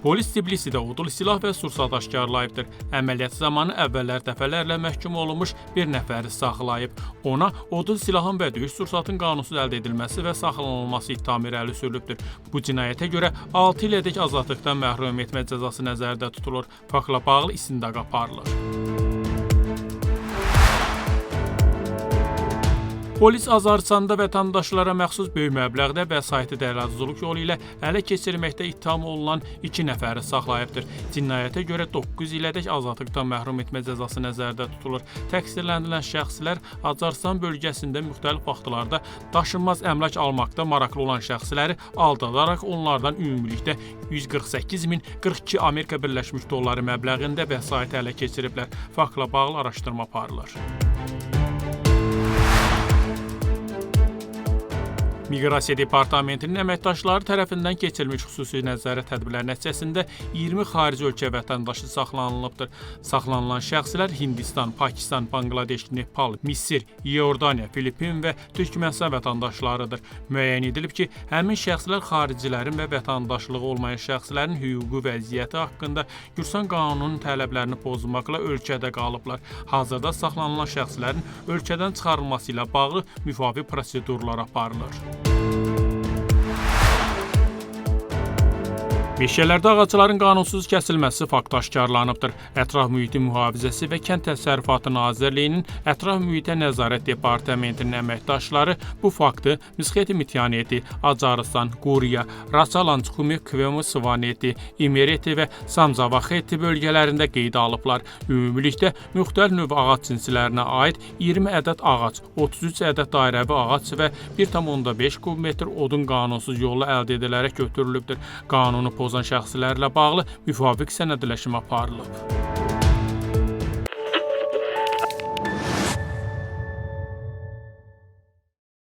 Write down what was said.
Polis Tbilisidə odlu silah və sursat aşkarlayıbdır. Əməliyyat zamanı əvvəllər dəfələrlə məhkum olunmuş bir nəfəri saxlayıb. Ona odlu silahın və döyüş sursatın qanunsuz əldə edilməsi və saxlanılması ittihamı irəli sürülübdür. Bu cinayətə görə 6 ilədək azadlıqdan məhrum etmə cəzası nəzərdə tutulur. Faktla bağlı istintaq aparılır. Polis Azərbaycanda vətəndaşlara məxsus böyük məbləğdə vəsaiti dəyərləndiricilik yolu ilə ələ keçirməkdə ittiham olunan 2 nəfəri saxlayıbdır. Cinayətə görə 9 ilədək azadlıqdan məhrum etmə cəzası nəzərdə tutulur. Təqsirləndirilən şəxslər Azərbaycan bölgəsində müxtəlif vaxtlarda daşınmaz əmlak almaqda maraqlı olan şəxsləri aldadaraq onlardan ümumilikdə 148.042 Amerika Birləşmiş Dolları məbləğində vəsaiti ələ keçiriblər. Faktla bağlı araşdırma aparılır. Miqrasiya Departamentinin əməkdaşları tərəfindən keçirilmiş xüsusi nəzarət tədbirləri nəticəsində 20 xarici ölkə vətəndaşı saxlanılıbdır. Saxlanılan şəxslər Hindistan, Pakistan, Bangladeş, Nepal, Misir, İordaniya, Filippin və Türkmənistan vətəndaşlarıdır. Müəyyən edilib ki, həmin şəxslər xaricilərin və vətəndaşlığı olmayan şəxslərin hüquqi vəziyyəti haqqında Gürcüstan qanununun tələblərini pozmaqla ölkədə qalıblar. Hazırda saxlanılan şəxslərin ölkədən çıxarılması ilə bağlı müvafiq prosedurlar aparılır. Meşələrdə ağacların qanunsuz kəsilməsi faktı aşkarlanıbdır. Ətraf mühitin mühafizəsi və Kənd Təsərrüfatı Nazirliyinin Ətraf mühitə nəzarət departamentinin əməkdaşları bu faktı Msxeti Mityaneti, Acarıstan, Quriya, Raçalançxumi, Kvemu Svaneti, İmereti və Samzavaxeti bölgələrində qeydə alıblar. Ümumilikdə müxtəlif növ ağac cinslərinə aid 20 ədəd ağac, 33 ədəd dairəvi ağac və 1,5 kubmetr odun qanunsuz yolla əldə edilərək götürülübdür. Qanunu pozan şəxslərlə bağlı müvafiq sənədləşmə aparılıb.